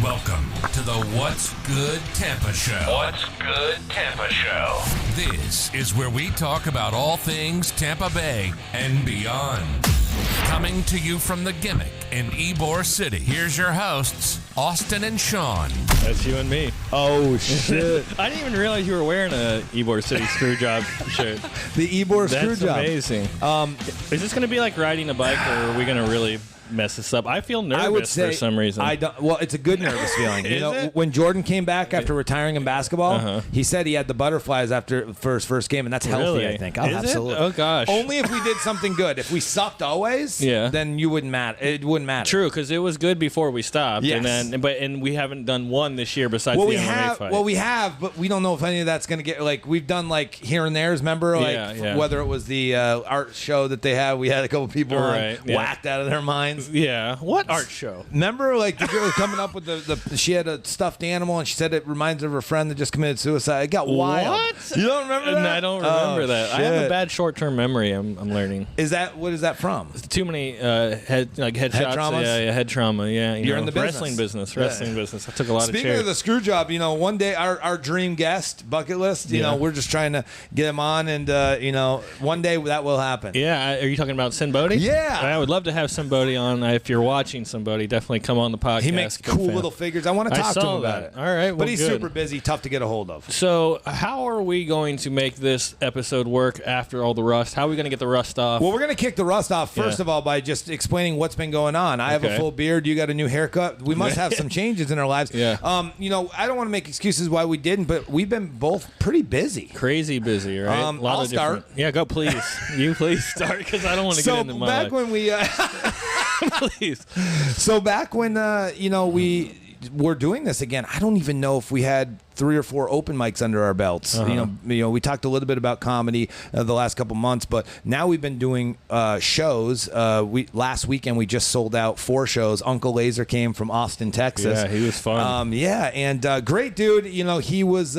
Welcome to the What's Good Tampa Show. What's Good Tampa Show. This is where we talk about all things Tampa Bay and beyond. Coming to you from the Gimmick in Ybor City, here's your hosts, Austin and Sean. That's you and me. Oh, shit. I didn't even realize you were wearing a Ybor City Screwjob shirt. The Ybor That's Screwjob. amazing. Is this going to be like riding a bike, or are we going to really mess this up? I feel nervous I would say, for some reason. Well, it's a good nervous feeling. You know, it? when Jordan came back after retiring in basketball, he said he had the butterflies after first game, and that's healthy, Really? I think. Oh, Is it? absolutely. Oh, gosh. Only if we did something good. If we sucked always, then you wouldn't matter. It wouldn't matter. True, because it was good before we stopped. Yes. And we haven't done one this year besides the MMA fight. Well, we have, but we don't know if any of that's going to get, like, we've done, like, here and there's, remember? Like, Yeah. whether it was the art show that they had, we had a couple people whacked out of their minds. Yeah. What art show? Remember, like, the girl was coming up with the she had a stuffed animal, and she said it reminds her of her friend that just committed suicide. It got wild. What? You don't remember that? I don't remember that. Shit. I have a bad short-term memory, I'm learning. What is that from? Too many head shots. traumas? Yeah, head trauma. Yeah, You're in the business. Wrestling business. I took a lot Speaking of of the screw job, you know, one day our dream guest bucket list, you know, we're just trying to get him on, and you know, one day that will happen. Yeah, are you talking about Sinbody? Yeah. I would love to have somebody on. If you're watching somebody, definitely come on the podcast. He makes cool little figures. I want to talk to him about it. All right, well, but he's good. super busy, tough to get a hold of. So how are we going to make this episode work after all the rust? How are we going to get the rust off? Well, we're going to kick the rust off, first of all, by just explaining what's been going on. I have a full beard. You got a new haircut. We must have some changes in our lives. Yeah. You know, I don't want to make excuses why we didn't, but we've been both pretty busy. Crazy busy, right? I'll start. Yeah, go, please. You please start, because I don't want to get into my back life. when we Please. So back when you know, we were doing this again, I don't even know if we had 3 or 4 open mics under our belts. You know, we talked a little bit about comedy the last couple months, but now we've been doing shows. Last weekend we just sold out 4 shows. Uncle Laser came from Austin, Texas. Yeah, he was fun. And great dude. You know, he was.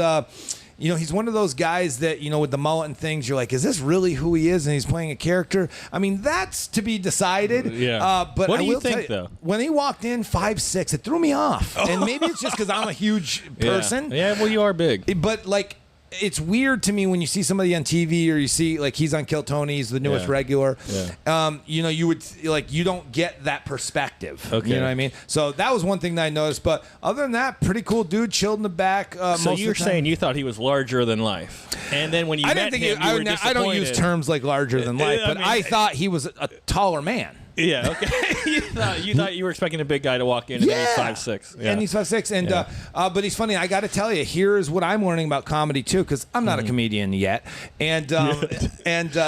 You know, he's one of those guys that, you know, with the mullet and things, you're like, is this really who he is? And he's playing a character. I mean, that's to be decided. Yeah. But what do you think, though? When he walked in 5'6", it threw me off. And maybe it's just because I'm a huge person. Yeah, well, you are big. But, like, it's weird to me when you see somebody on TV, or you see, like, he's on Kill Tony, he's the newest regular. Yeah. You know, you would, like, you don't get that perspective. Okay. You know what I mean? So that was one thing that I noticed. But other than that, pretty cool dude, chilled in the back. So you're saying you thought he was larger than life, and then when you met him, you were disappointed. I don't use terms like larger than life, but I thought he was a taller man. Yeah, okay. you thought you were expecting a big guy to walk in, and he's 5'6". Yeah. And he's 5'6", and but he's funny. I got to tell you, here's what I'm learning about comedy too, because I'm not a comedian yet, and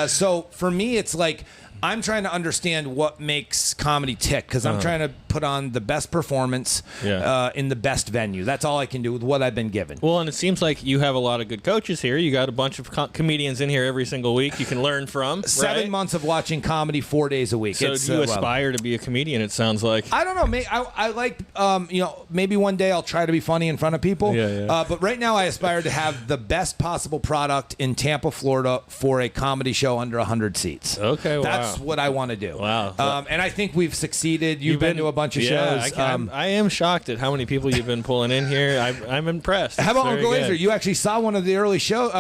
so for me, it's like, I'm trying to understand what makes comedy tick, because I'm trying to put on the best performance in the best venue. That's all I can do with what I've been given. Well, and it seems like you have a lot of good coaches here. You got a bunch of comedians in here every single week you can learn from. 7 months of watching comedy 4 days a week. So do you aspire to be a comedian, it sounds like? I don't know. I like, you know, maybe one day I'll try to be funny in front of people. But right now I aspire to have the best possible product in Tampa, Florida for a comedy show under 100 seats. Okay, wow. That's what I want to do. Wow. And I think we've succeeded. You've been to a bunch of shows. I am shocked at how many people you've been pulling in here. I'm impressed. How about Uncle Laser? You actually saw one of the early shows,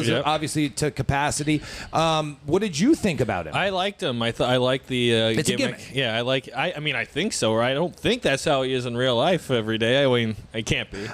obviously to capacity. What did you think about him? I liked him. I liked the it's gimmick. A gimmick. Yeah, I mean, I think so. Or I don't think that's how he is in real life every day. I mean, it can't be.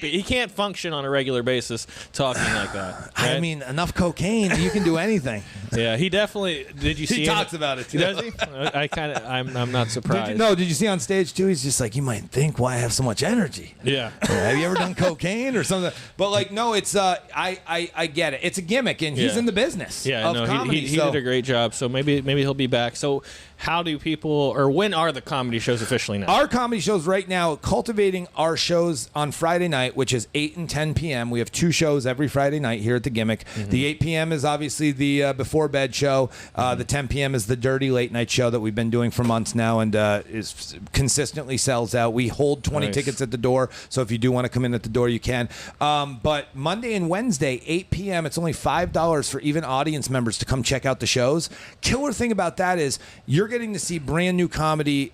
He can't function on a regular basis talking like that. Right? I mean, enough cocaine, you can do anything. Yeah, he definitely. Did you see? He talks about it too. Does he? I'm not surprised. Did you see on stage too? He's just like, you might think why I have so much energy. Yeah. Have you ever done cocaine or something? But like, no, it's I get it. It's a gimmick, and he's in the business. Yeah, of comedy. He did a great job. So maybe he'll be back. So how do people, or when are the comedy shows officially now? Our comedy shows right now, cultivating our shows on Friday night, which is 8 and 10 p.m. We have 2 shows every Friday night here at the Gimmick. The 8 p.m. is obviously the before bed show. The 10 p.m. is the dirty late night show that we've been doing for months now, and is consistently sells out. We hold 20 tickets at the door, so if you do want to come in at the door, you can. But Monday and Wednesday, 8 p.m., it's only $5 for even audience members to come check out the shows. Killer thing about that is you're getting to see brand new comedy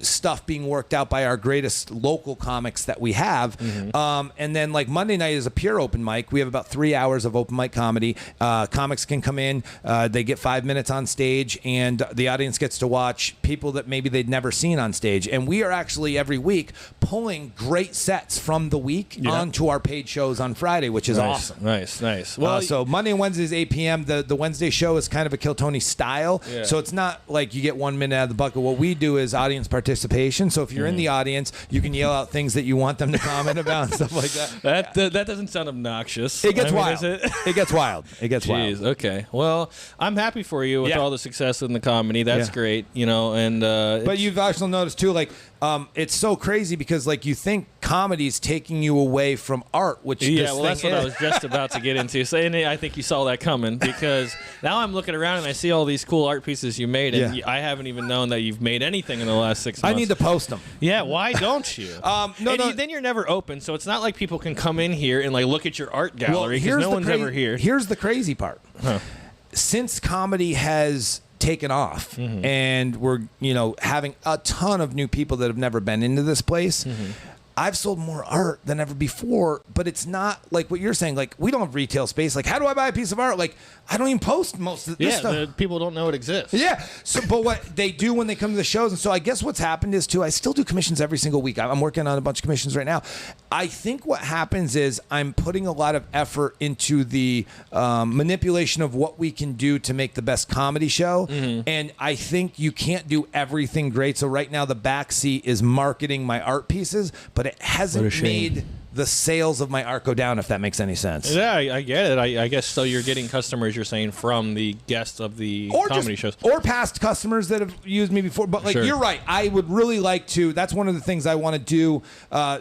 stuff being worked out by our greatest local comics that we have. And then like Monday night is a pure open mic. We have about 3 hours of open mic comedy. Comics can come in, they get 5 minutes on stage, and the audience gets to watch people that maybe they'd never seen on stage. And we are actually every week pulling great sets from the week onto our paid shows on Friday, which is awesome. Nice. Well, So Monday and Wednesday is 8 p.m. The Wednesday show is kind of a Kill Tony style. So it's not like you get 1 minute out of the bucket. What we do is audience participation. So if you're in the audience, you can yell out things that you want them to comment about and stuff like that. That doesn't sound obnoxious. It gets wild. Is it? It gets wild. It gets Jeez, wild. Okay. Well, I'm happy for you with all the success in the comedy. That's great, and But you've also noticed too, like, it's so crazy because like you think comedy's taking you away from art, which that's what I was just about to get into. So, and I think you saw that coming because now I'm looking around and I see all these cool art pieces you made, and I haven't even known that you've made anything in the last 6 months. I need to post them. Yeah, why don't you? Then you're never open, so it's not like people can come in here and like look at your art gallery because no one's ever here. Here's the crazy part. Since comedy has taken off and we're having a ton of new people that have never been into this place, I've sold more art than ever before, but it's not like what you're saying. Like, we don't have retail space. Like, how do I buy a piece of art? Like, I don't even post most of this stuff. People don't know it exists. Yeah. So, but what they do when they come to the shows, and so I guess what's happened is too, I still do commissions every single week. I'm working on a bunch of commissions right now. I think what happens is I'm putting a lot of effort into the manipulation of what we can do to make the best comedy show. And I think you can't do everything great. So right now the backseat is marketing my art pieces, but it hasn't made the sales of my art go down, if that makes any sense. Yeah, I get it. I guess so. You're getting customers, you're saying, from the guests of the comedy shows. Or past customers that have used me before. But, like, you're right. I would really like to. That's one of the things I want to do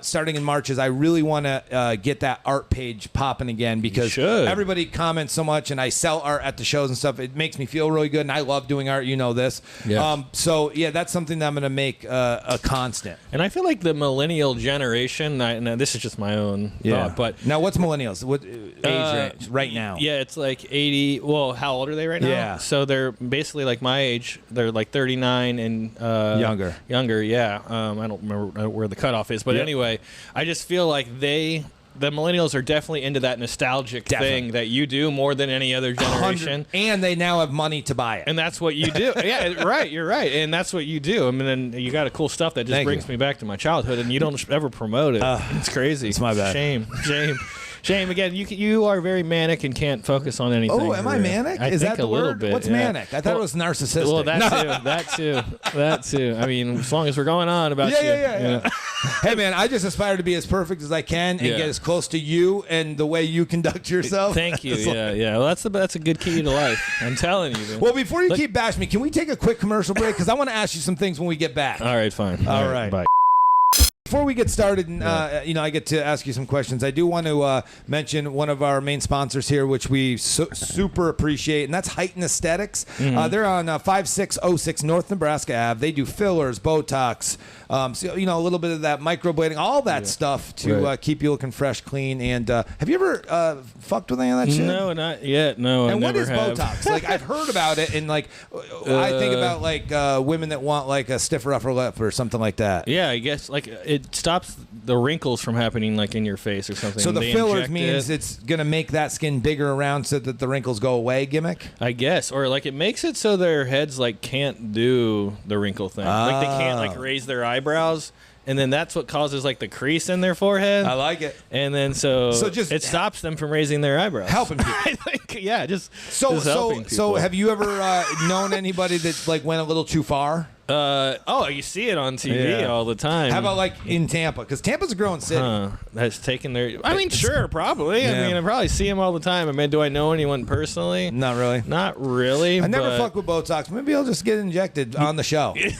starting in March is I really want to get that art page popping again because everybody comments so much and I sell art at the shows and stuff. It makes me feel really good, and I love doing art. You know this. Yeah. So, yeah, that's something that I'm going to make a constant. And I feel like the millennial generation, and this is just my own thought, but now what's millennials? What age range right now? Yeah, it's like 80. Well, how old are they right now? Yeah. So they're basically like my age. They're like 39 and younger. Younger, yeah. I don't remember where the cutoff is, but anyway, I just feel like the millennials are definitely into that nostalgic thing that you do more than any other generation. And they now have money to buy it. And that's what you do. Yeah, right. You're right. And that's what you do. I mean, and you got a cool stuff that just brings me back to my childhood, and you don't ever promote it. It's crazy. It's my bad. Shame. Again, you are very manic and can't focus on anything. Oh, am I manic? Is that the word? Bit, What's manic? I thought it was narcissistic. Well, that too. I mean, as long as we're going on about Yeah. Hey, man, I just aspire to be as perfect as I can and get as close to you and the way you conduct yourself. Thank you. Yeah. Well, that's a good key to life. I'm telling you. Man. Well, before you keep bashing me, can we take a quick commercial break? Because I want to ask you some things when we get back. All right, fine. All right. Bye. Before we get started, and I get to ask you some questions, I do want to mention one of our main sponsors here, which we super appreciate, and that's Heighten Aesthetics. They're on 5606 North Nebraska Ave. They do fillers, Botox, so, a little bit of that microblading, all that stuff to keep you looking fresh, clean. And have you ever fucked with any of that shit? No, not yet. No, and I never have. What is Botox? Like, I've heard about it, and like I think about like women that want like a stiffer upper lip or something like that. Yeah, I guess like it stops the wrinkles from happening like in your face or something. So the fillers means it's going to make that skin bigger around so that the wrinkles go away gimmick? I guess. Or like it makes it so their heads like can't do the wrinkle thing. Like they can't like raise their eyebrows. And then that's what causes like the crease in their forehead. I like it. And then so just it stops them from raising their eyebrows. Helping people. I think, just helping people. So have you ever known anybody that like went a little too far? You see it on TV all the time. How about like in Tampa? Because Tampa's a growing city. That's taken their. I mean, sure, probably. Yeah. I mean, I probably see them all the time. I mean, do I know anyone personally? Not really. Not really. I never fuck with Botox. Maybe I'll just get injected on the show. You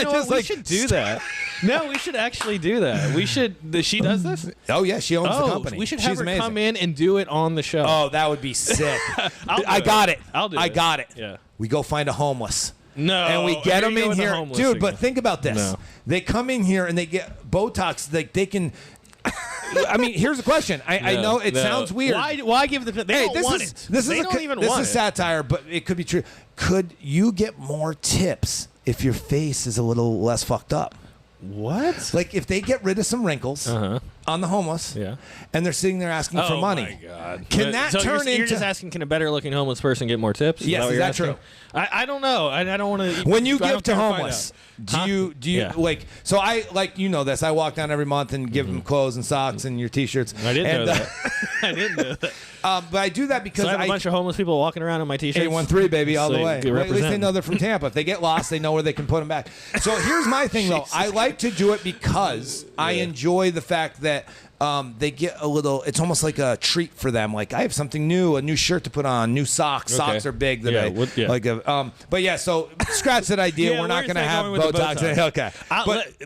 know what? We should do that. No, we should actually do that. We should. She does this? Oh yeah, she owns the company. We should have her come in and do it on the show. Oh, that would be sick. I got it. I'll do it. I got it. Yeah. We go find a homeless. No. And we get them in here. Dude, again. but think about this. No. They come in here and they get Botox. They can... I mean, here's the question. I know it sounds weird. Why give the... They don't want it. This is satire, but it could be true. Could you get more tips if your face is a little less fucked up. What? Like if they get rid of some wrinkles on the homeless, and they're sitting there asking for money. Oh my God! Can that turn into? You're just asking, can a better looking homeless person get more tips? Yes, is that true? I don't know. I don't want to. When you give to homeless, do you like? So I like this. I walk down every month and give them clothes and socks and your T-shirts. I didn't know that. I didn't know that. But I do that because I have a bunch of homeless people walking around in my T-shirts. 813 baby, all So the way. you Well, at least they represent. know they're from Tampa. If they get lost, they know where they can put them back. So here's my thing, though. I like to do it because I enjoy the fact that they get a little. It's almost like a treat for them. Like I have something new, a new shirt to put on, new socks. Okay. Socks are big today. But yeah, so scratch that idea. We're not going to have Botox. Okay,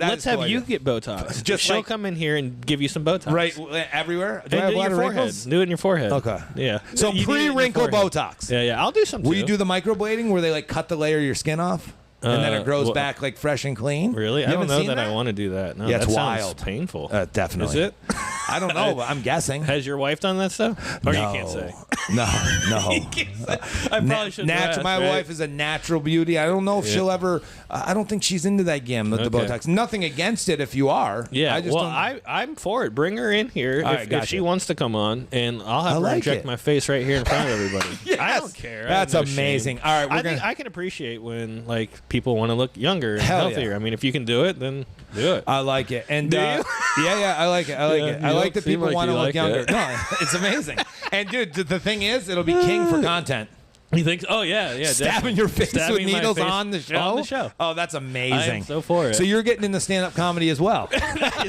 Let's have you get Botox. Just she'll like- come in here and give you some Botox. Right, everywhere. Do Do I have it a in lot your of forehead. wrinkles? Do it in your forehead. Okay. Yeah. So You do it in your pre-wrinkle forehead. Botox. Yeah. I'll do some. Will too. you do the microblading where they like cut the layer of your skin off? And then it grows back like fresh and clean. Really? You I don't haven't know seen that I want to do that. No, Yeah, it's that sounds wild. painful. Definitely. Is it? I don't know. But I'm guessing. Has your wife done that stuff? Or you can't say. No. I probably should. My wife is a natural beauty. I don't know if she'll ever. I don't think she's into that game with the Botox. Nothing against it if you are. Yeah. I just don't. I'm for it. Bring her in here if she wants to come on, and I'll have her inject my face right here in front of everybody. Yes. I don't care. That's I have no amazing. shame. All right, I think I can appreciate when like people want to look younger and healthier. I mean, if you can do it, then do it. I like it. And Do you? yeah, I like it. I like it. I like that seem people like want to you look like younger. it. No, it's amazing. And dude, the thing is, it'll be king for content. You think? Oh yeah. Stabbing definitely. your face Stabbing with my needles face on the show. On the show. Oh, that's amazing. I am so for it. So you're getting into stand-up comedy as well. Is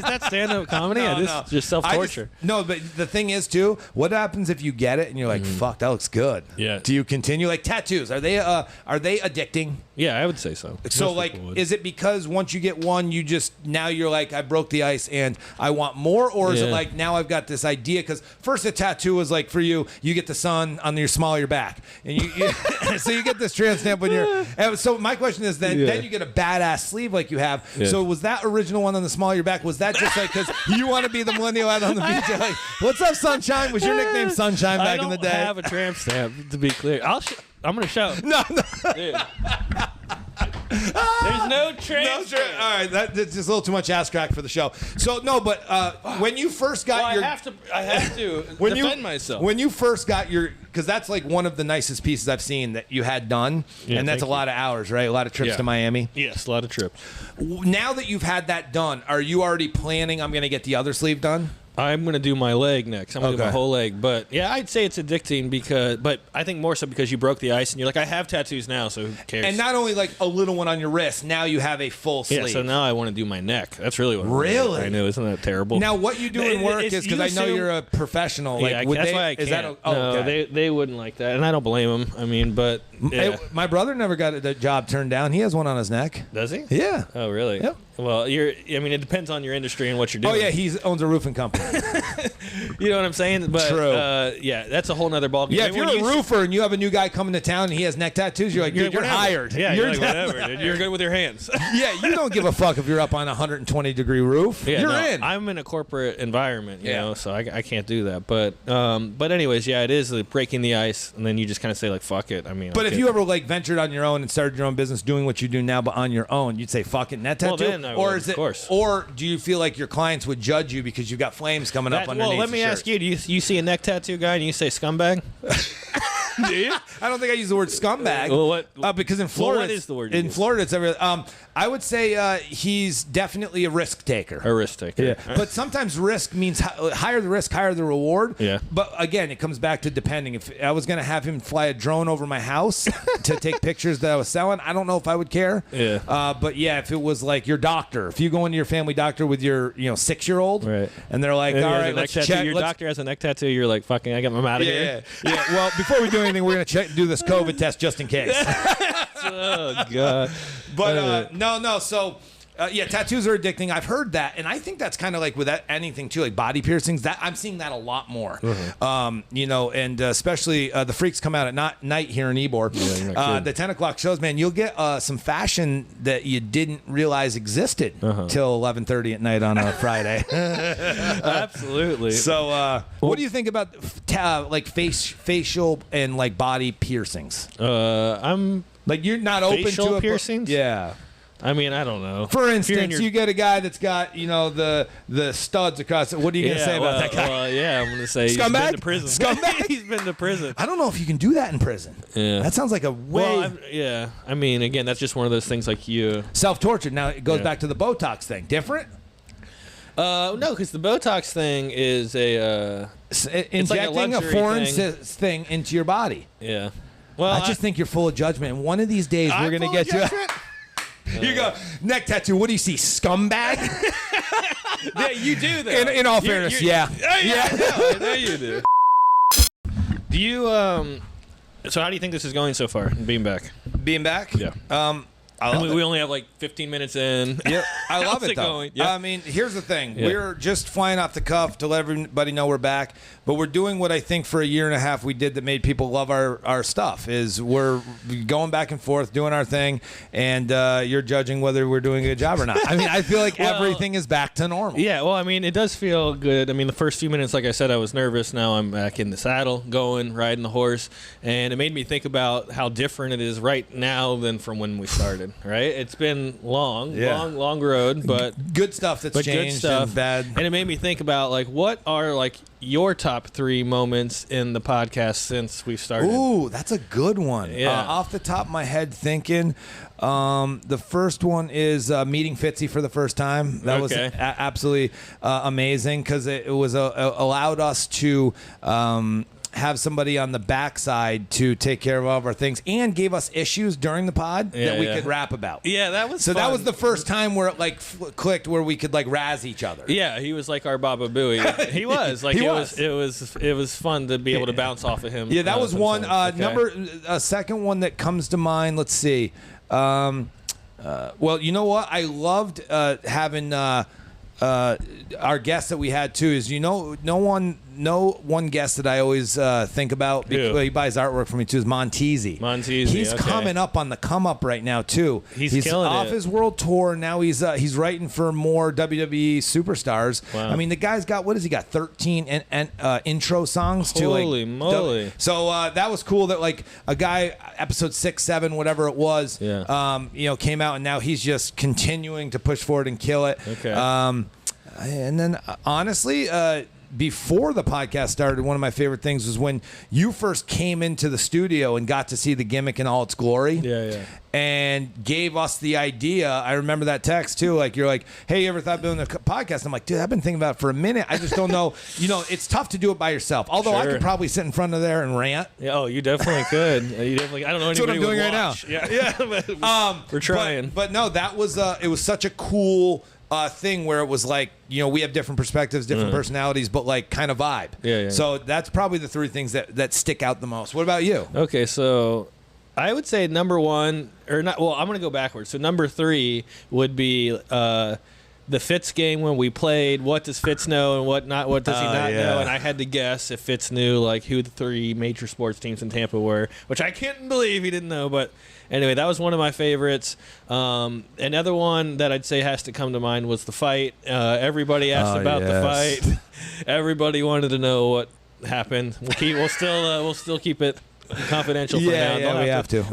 that stand-up comedy? No, This is just self-torture. No, but the thing is too, what happens if you get it and you're like, fuck, that looks good. Yeah. Do you continue? Like tattoos, are they addicting? Yeah, I would say so. So Most like, people would. is it because once you get one, you just now you're like, I broke the ice and I want more, or is it Yeah. like now I've got this idea? Because first a tattoo was like for you get the sun on your small of your back, and you so you get this trans stamp on your. And so my question is then you get a badass sleeve like you have. Yeah. So was that original one on the small of your back? Was that just like because you want to be the millennial out on the beach? You're like, what's up, Sunshine? Was your nickname Sunshine back in the day? I don't have a tramp stamp, to be clear. I'm going to show. No. Dude. There's no tramp stamp. All right, that's just a little too much ass crack for the show. So no, but when you first got your, I have to when defend you, myself. When you first got your, because that's like one of the nicest pieces I've seen that you had done, and that's a lot of hours, right? A lot of trips to Miami. Yes, a lot of trips. Now that you've had that done, are you already planning? I'm going to get the other sleeve done. I'm going to do my leg next. I'm going to do my whole leg. But yeah, I'd say it's addicting but I think more so because you broke the ice and you're like, I have tattoos now, so who cares? And not only like a little one on your wrist, now you have a full sleeve. Yeah, so now I want to do my neck. That's really what Really? I know. Isn't that terrible? Now, what you do in work is because I know you're a professional. Like, yeah, would that's they, why I is can't. that No, okay. they wouldn't like that, and I don't blame them. I mean, but yeah. My brother never got the job turned down. He has one on his neck. Does he? Yeah. Oh, really? Yep. Well, I mean, it depends on your industry and what you're doing. Oh yeah, he owns a roofing company. You know what I'm saying? But True. Yeah, that's a whole nother ballgame. Yeah, I if mean, you're a roofer and you have a new guy coming to town and he has neck tattoos, you're like, dude, you're whatever. hired. Yeah, you're like, whatever, dude. You're good with your hands. Yeah, you don't give a fuck if you're up on a 120-degree roof. Yeah, you're no, in. I'm in a corporate environment, you know, so I can't do that. But anyways, yeah, it is like breaking the ice, and then you just kind of say like, fuck it. I mean, But if you ever like ventured on your own and started your own business doing what you do now, but on your own, you'd say fuck it, net tattoo. Well, then I or would, is it? of course. Or do you feel like your clients would judge you because you've got flames coming up underneath? Well, let me the ask shirt? you: do you see a neck tattoo guy and you say scumbag? Do you? I don't think I use the word scumbag. Well, what? Because in Florida, what is the word you in use? Florida, it's every. I would say he's definitely a risk taker. A risk taker. Yeah, but sometimes risk means higher the risk, higher the reward. Yeah. But again, it comes back to depending. If I was going to have him fly a drone over my house to take pictures that I was selling, I don't know if I would care. Yeah. But yeah, if it was like your doctor, if you go into your family doctor with your 6-year-old, Right. and they're like, And all he has right, a neck let's tattoo. check. Your let's- doctor has a neck tattoo. You're like, fucking, I got him out of here. Yeah. Well, before we do anything, we're going to do this COVID test just in case. Oh god. But no. So, yeah, tattoos are addicting. I've heard that, and I think that's kind of like with anything too, like body piercings. That I'm seeing that a lot more. And especially the freaks come out at night here in Ybor. Yeah, you're not kidding. The 10 o'clock shows, man. You'll get some fashion that you didn't realize existed till 11:30 at night on a Friday. Absolutely. So, what do you think about like facial and like body piercings? Like you're not open Facial to piercings? Yeah. I mean, I don't know. For instance, you get a guy that's got, the studs across it. What are you going to say about that guy? Well, yeah, I'm going to say Scumbag? he's been to prison. Scumbag? He's been to prison. I don't know if you can do that in prison. Yeah. That sounds like a way... Well, I mean, again, that's just one of those things like you... Self-torture. Now, it goes back to the Botox thing. Different? No, because the Botox thing is Injecting a foreign thing into your body. Yeah. Well, I just think you're full of judgment. And one of these days, we're going to get you... You go, neck tattoo, what do you see, scumbag? Yeah, you do, though. In all fairness, yeah. I know you do. Do you, so how do you think this is going so far, being back? Being back? Yeah. I love it. We only have like 15 minutes in. Yep. I love it, though. Going? Yep. I mean, here's the thing. Yeah. We're just flying off the cuff to let everybody know we're back, but we're doing what I think for a year and a half we did that made people love our stuff, is we're going back and forth, doing our thing, and you're judging whether we're doing a good job or not. I mean, I feel like everything is back to normal. Yeah, well, I mean, it does feel good. I mean, the first few minutes, like I said, I was nervous. Now I'm back in the saddle, riding the horse, and it made me think about how different it is right now than from when we started, right? It's been long road, but good stuff that's changed good stuff. And bad. And it made me think about, like, what are, like, your top 3 moments in the podcast since we've started? Ooh, that's a good one. Yeah. Off the top of my head, thinking, the first one is meeting Fitzy for the first time. That was absolutely amazing because it was allowed us to have somebody on the backside to take care of all of our things, and gave us issues during the pod that we could rap about. Yeah, that was so. Fun. That was the first time where it like clicked, where we could like razz each other. Yeah, he was like our Baba Booey. He was like it was fun to be able to bounce off of him. Yeah, that was one. Second one that comes to mind. Let's see. Well, you know what? I loved having our guest that we had too. Is no one guest that I always think about because he buys artwork for me too is Montesi. He's coming up on the come up right now too. He's killing off it. his world tour now. He's writing for more WWE superstars. Wow. I mean, the guy's got 13 intro songs to Holy moly! So that was cool that like a guy episode 6, 7, whatever it was, came out, and now he's just continuing to push forward and kill it. Okay. And then honestly, before the podcast started, one of my favorite things was when you first came into the studio and got to see the gimmick in all its glory. Yeah. And gave us the idea. I remember that text too. Like, you're like, hey, you ever thought about doing a podcast? I'm like, dude, I've been thinking about it for a minute. I just don't know. It's tough to do it by yourself. Although I could probably sit in front of there and rant. Yeah, you definitely could. I don't know anybody. That's what I'm doing would right now. watch. Yeah. We're trying. But no, that was it was such a cool thing where it was like, we have different perspectives, different personalities, but like kind of vibe. Yeah. So that's probably the 3 things that stick out the most. What about you? Okay, so I would say number 1, or not. Well, I'm going to go backwards. So number 3 would be the Fitz game when we played. What does Fitz know and what does he not know? And I had to guess if Fitz knew like who the 3 major sports teams in Tampa were, which I couldn't believe he didn't know. But anyway, that was one of my favorites. Another one that I'd say has to come to mind was the fight. Everybody asked about the fight. Everybody wanted to know what happened. We'll still keep it confidential for now. Yeah, we have to.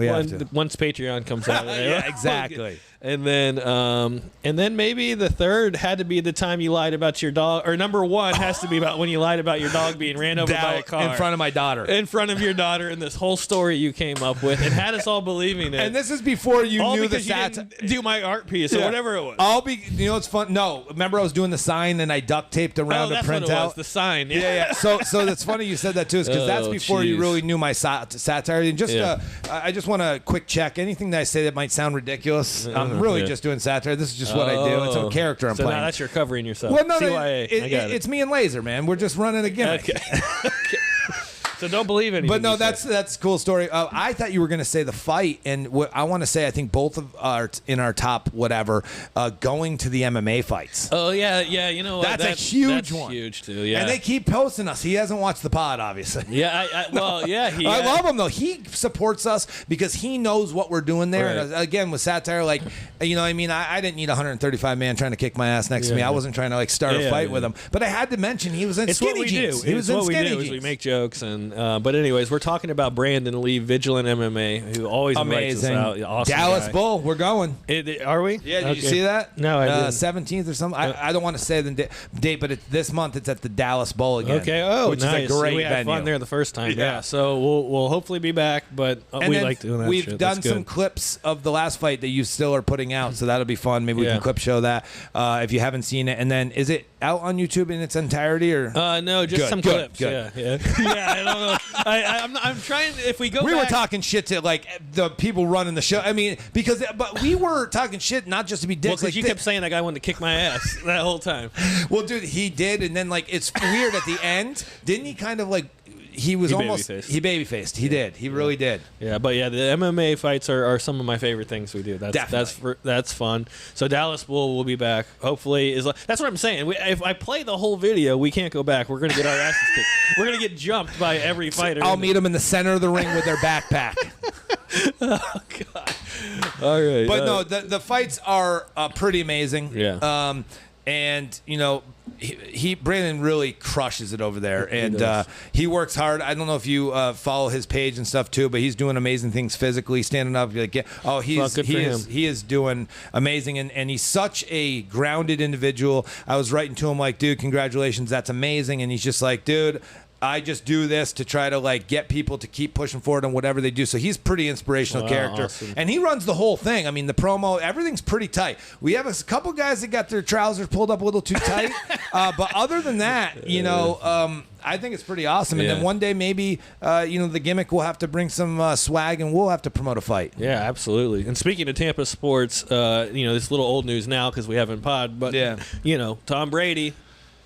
Once Patreon comes out. Yeah, exactly. And then maybe the third had to be the time you lied about your dog, or number 1 has to be about when you lied about your dog being ran over by a car in front of my daughter. In front of your daughter, and this whole story you came up with and had us all believing it. And this is before you all knew because the you didn't do my art piece or whatever it was. It's fun. No, remember I was doing the sign and I duct taped around to print what it out was, the sign. Yeah. So that's funny you said that too, because that's before you really knew my satire. And just I just want to quick check anything that I say that might sound ridiculous. I'm really just doing satire. This is just what I do. It's a character I'm playing. So now that's your covering yourself. Well, no, CIA. it's me and Laser, man. We're just running a gimmick. Okay. So don't believe anything. But no, that's a cool story. I thought you were going to say the fight, and what I want to say, I think both of are in our top whatever. Going to the MMA fights. Oh yeah. You know what? That's a huge one. Huge too. Yeah. And they keep posting us. He hasn't watched the pod, obviously. Yeah. I love him though. He supports us because he knows what we're doing there. Right. And again, with satire, like I didn't need a 135 man trying to kick my ass next to me. I wasn't trying to like start a fight with him. But I had to mention he was in it's skinny what we jeans. Do. He was in skinny jeans. We make jokes and But anyways, we're talking about Brandon Lee, Vigilant MMA, who always invites us out. Awesome Dallas guy. Bull, we're going. Are we? Yeah, did you see that? No, I didn't. 17th or something. I don't want to say the date, but this month it's at the Dallas Bowl again. Okay. Oh, which nice. is a great we had venue. fun there the first time. Yeah. So we'll hopefully be back, but we like doing that. We've shit. done That's some good. clips of the last fight that you still are putting out, so that'll be fun. Maybe we can clip show that if you haven't seen it. And then, is it out on YouTube in its entirety, or no, just some clips. Yeah. Yeah, I don't know. I'm trying. If we go, we back, were talking shit to like the people running the show. I mean, but we were talking shit not just to be dicks. Well, because you kept saying that guy wanted to kick my ass that whole time. Well, dude, he did, and then like it's weird at the end. Didn't he kind of like? He was almost baby-faced. He did. He really did. Yeah, but yeah, the MMA fights are some of my favorite things we do. That's fun. So Dallas Bull will be back. Hopefully, that's what I'm saying. If I play the whole video, we can't go back. We're gonna get our asses kicked. We're gonna get jumped by every fighter. I'll meet them in the center of the ring with their backpack. Oh God. All right. But no, the fights are pretty amazing. Yeah. And you know, Brandon really crushes it over there, and he works hard. I don't know if you follow his page and stuff too, but he's doing amazing things physically, standing up. Like, he is doing amazing, and he's such a grounded individual. I was writing to him like, dude, congratulations, that's amazing, and he's just like, dude, I just do this to try to like get people to keep pushing forward on whatever they do. So he's pretty inspirational character, awesome. And he runs the whole thing. I mean, the promo, everything's pretty tight. We have a couple guys that got their trousers pulled up a little too tight, but other than that, you know, I think it's pretty awesome. And then one day maybe, you know, the gimmick will have to bring some swag, and we'll have to promote a fight. Yeah, absolutely. And speaking of Tampa sports, you know, this little old news now because we haven't pod, but you know, Tom Brady.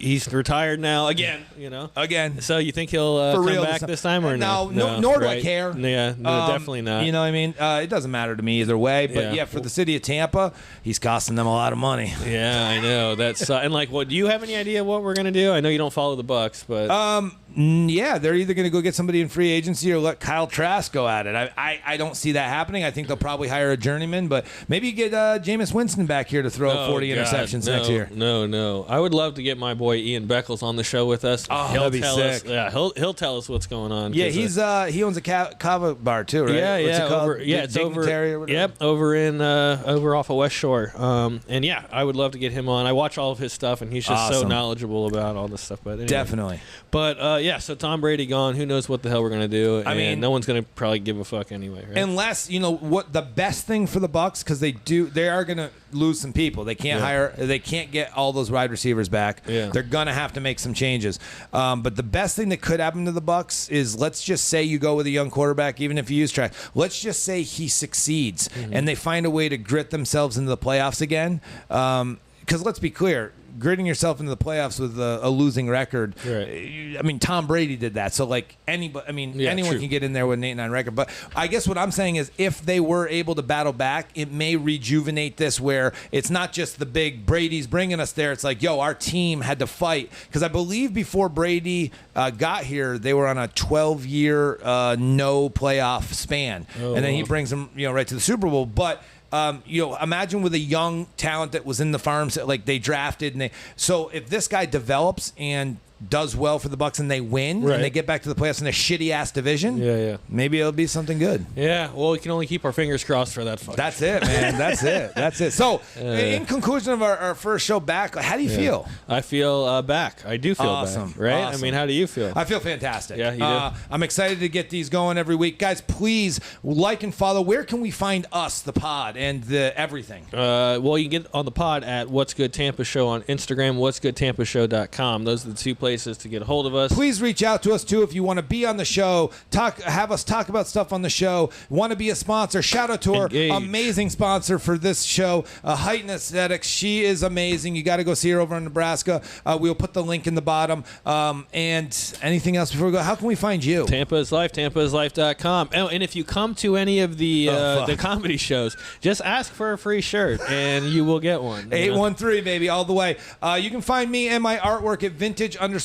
He's retired now again, you know. Again. So you think he'll come back this time or no? No, nor do I care. Yeah, no, definitely not. You know what I mean? It doesn't matter to me either way. But yeah, for the city of Tampa, he's costing them a lot of money. Yeah, I know. That's and like, what do you have any idea what we're gonna do? I know you don't follow the Bucks, but yeah, they're either gonna go get somebody in free agency or let Kyle Trask go at it. I don't see that happening. I think they'll probably hire a journeyman, but maybe you get Jameis Winston back here to throw up 40 interceptions next year. No. I would love to get my boy Ian Beckles on the show with us. Oh, that'd be sick. He'll tell us what's going on. Yeah, he owns a kava bar too, right? Yeah, What's it called? it's over. Yep, over off of West Shore. And yeah, I would love to get him on. I watch all of his stuff, and he's just so knowledgeable about all this stuff. But anyway. Definitely. But yeah, so Tom Brady gone. Who knows what the hell we're gonna do? I mean, no one's gonna probably give a fuck anyway, right? Unless you know what the best thing for the Bucks, because they are gonna lose some people. They can't they can't get all those wide receivers back. Yeah. They're gonna have to make some changes. But the best thing that could happen to the Bucks is, let's just say you go with a young quarterback, even if you use track. Let's just say he succeeds and they find a way to grit themselves into the playoffs again. Because let's be clear, gritting yourself into the playoffs with a losing record. Right. I mean, Tom Brady did that. So like anybody, I mean, anyone can get in there with an 8-9 record. But I guess what I'm saying is, if they were able to battle back, it may rejuvenate this, where it's not just the big Brady's bringing us there. It's like, yo, our team had to fight. Because I believe before Brady got here, they were on a 12-year no playoff span. And then he brings them, right to the Super Bowl. But imagine with a young talent that was in the farms that like they drafted, so if this guy develops and does well for the Bucks and they win and they get back to the playoffs in a shitty ass division, maybe it'll be something good. Yeah, well, we can only keep our fingers crossed for that. That's it, man. That's it. So, in conclusion of our first show back, how do you feel? I feel back. I do feel awesome. back. Right? Awesome. I mean, how do you feel? I feel fantastic. Yeah, you do. I'm excited to get these going every week, guys. Please like and follow. Where can we find us, the pod, and the everything? Well, you can get on the pod at What's Good Tampa Show on Instagram, what'sgoodtampashow.com. Those are the two places to get a hold of us. Please reach out to us too if you want to be on the show, have us talk about stuff on the show, want to be a sponsor. Shout out to our amazing sponsor for this show, Heighten Aesthetics. She is amazing. You got to go see her over in Nebraska. We'll put the link in the bottom. And anything else before we go? How can we find you? Tampa is Life, tampaislife.com. And if you come to any of the comedy shows, just ask for a free shirt and you will get one. 813, baby, all the way. You can find me and my artwork at vintage_gimmick.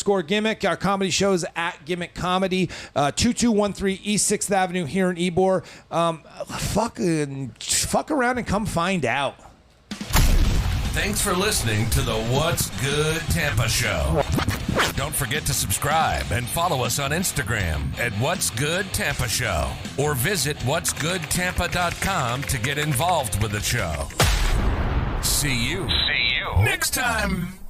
Our comedy shows at Gimmick Comedy, 2213 East 6th Avenue here in Ybor. Fuck around and come find out. Thanks for listening to the What's Good Tampa Show. Don't forget to subscribe and follow us on Instagram at What's Good Tampa Show, or visit what'sgoodtampa.com to get involved with the show. See you next time.